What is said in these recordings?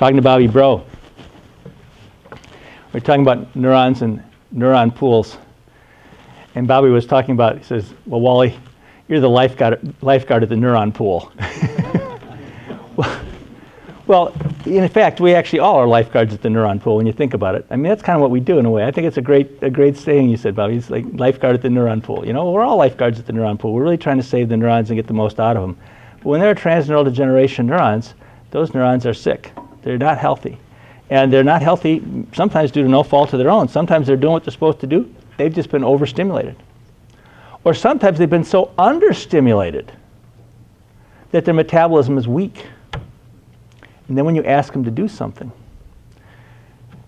talking to Bobby Bro. We're talking about neurons and neuron pools. And Bobby was talking about, he says, well, Wally, you're the lifeguard at the neuron pool. Well, in fact, we actually all are lifeguards at the neuron pool when you think about it. I mean, that's kind of what we do in a way. I think it's a great saying you said, Bobby. It's like lifeguard at the neuron pool. You know, we're all lifeguards at the neuron pool. We're really trying to save the neurons and get the most out of them. But when they're transneural degeneration neurons, those neurons are sick. They're not healthy. And they're not healthy sometimes due to no fault of their own. Sometimes they're doing what they're supposed to do. They've just been overstimulated. Or sometimes they've been so understimulated that their metabolism is weak. And then when you ask them to do something,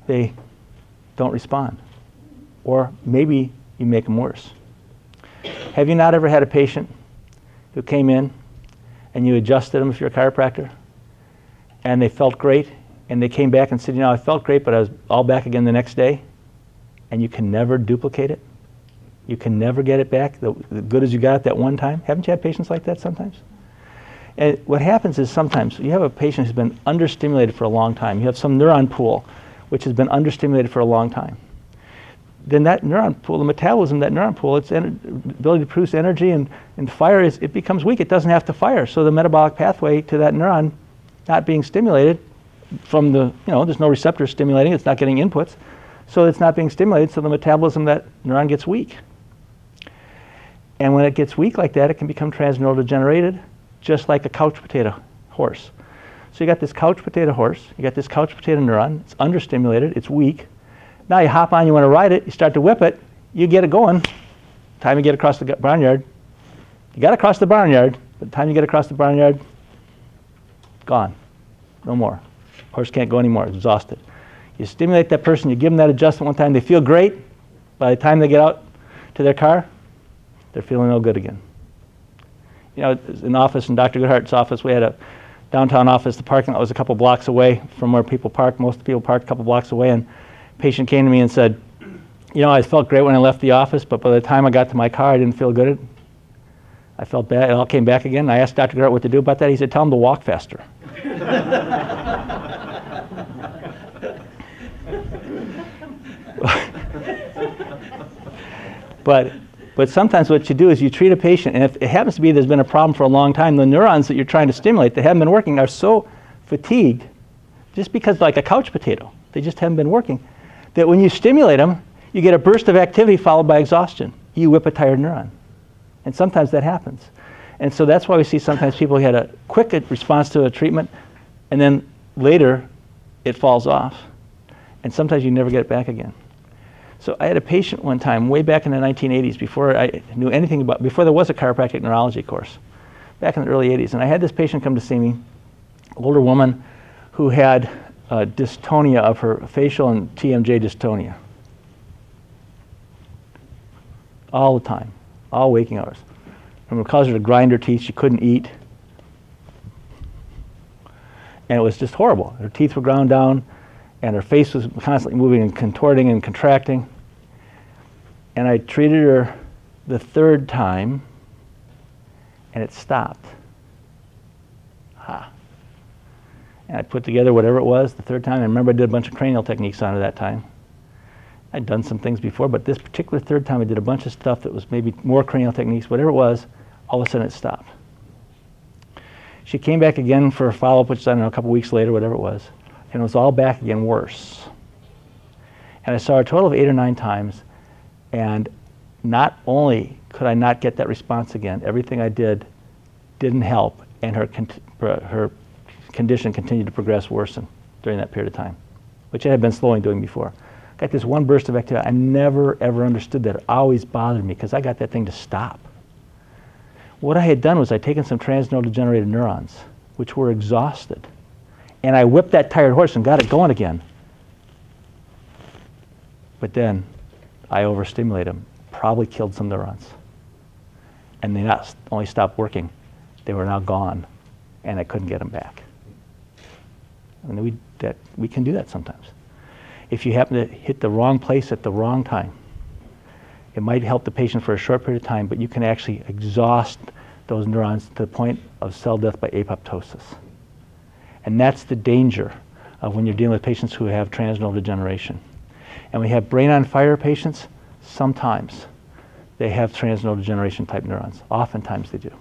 they don't respond. Or maybe you make them worse. Have you not ever had a patient who came in and you adjusted them if you're a chiropractor and they felt great and they came back and said, you know, I felt great, but I was all back again the next day, and you can never duplicate it? You can never get it back the good as you got it that one time? Haven't you had patients like that sometimes? And what happens is sometimes you have a patient who's been understimulated for a long time. You have some neuron pool which has been understimulated for a long time. Then that neuron pool, the metabolism of that neuron pool, its ability to produce energy and fire, it becomes weak. It doesn't have to fire. So the metabolic pathway to that neuron not being stimulated from the, there's no receptor stimulating, it's not getting inputs. So it's not being stimulated, so the metabolism of that neuron gets weak. And when it gets weak like that, it can become transneural degenerated, just like a couch potato horse. So you got this couch potato horse, you got this couch potato neuron, it's understimulated, it's weak. Now you hop on, you want to ride it, you start to whip it, you get it going. Time you get across the barnyard, you got to cross the barnyard, but the time you get across the barnyard, gone, no more. Horse can't go anymore, exhausted. You stimulate that person, you give them that adjustment one time, they feel great. By the time they get out to their car, they're feeling no good again. You know, in the office, in Dr. Goodhart's office, we had a downtown office. The parking lot was a couple blocks away from where people park. Most people parked a couple blocks away, and a patient came to me and said, you know, I felt great when I left the office, but by the time I got to my car, I didn't feel good. I felt bad. It all came back again. I asked Dr. Goodhart what to do about that. He said, tell him to walk faster. But sometimes what you do is you treat a patient, and if it happens to be there's been a problem for a long time, the neurons that you're trying to stimulate that haven't been working are so fatigued, just because like a couch potato, they just haven't been working, that when you stimulate them, you get a burst of activity followed by exhaustion. You whip a tired neuron. And sometimes that happens. And so that's why we see sometimes people who had a quick response to a treatment, and then later it falls off. And sometimes you never get it back again. So I had a patient one time, way back in the 1980s, before I knew anything about, before there was a chiropractic neurology course, back in the early 80s. And I had this patient come to see me, older woman who had dystonia of her facial and TMJ dystonia. All the time, all waking hours. And it caused her to grind her teeth, she couldn't eat. And it was just horrible. Her teeth were ground down, and her face was constantly moving and contorting and contracting. And I treated her the third time, and it stopped. And I put together whatever it was the third time. I remember I did a bunch of cranial techniques on her that time. I'd done some things before, but this particular third time I did a bunch of stuff that was maybe more cranial techniques, whatever it was, all of a sudden it stopped. She came back again for a follow-up, which I don't know, a couple weeks later, whatever it was, and it was all back again worse. And I saw her a total of 8 or 9 times, and not only could I not get that response again, everything I did didn't help, and her condition continued to progress worsen during that period of time, which I had been slowly doing before. Got this one burst of activity. I never ever understood that. It always bothered me because I got that thing to stop. What I had done was I'd taken some transneural degenerated neurons, which were exhausted, and I whipped that tired horse and got it going again. But then I overstimulated them, probably killed some neurons. And they not only stopped working, they were now gone, and I couldn't get them back. And we can do that sometimes. If you happen to hit the wrong place at the wrong time, it might help the patient for a short period of time, but you can actually exhaust those neurons to the point of cell death by apoptosis. And that's the danger when you're dealing with patients who have transneural degeneration. And we have brain on fire patients, sometimes they have transneural degeneration type neurons. Oftentimes they do.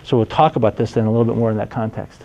So we'll talk about this then a little bit more in that context.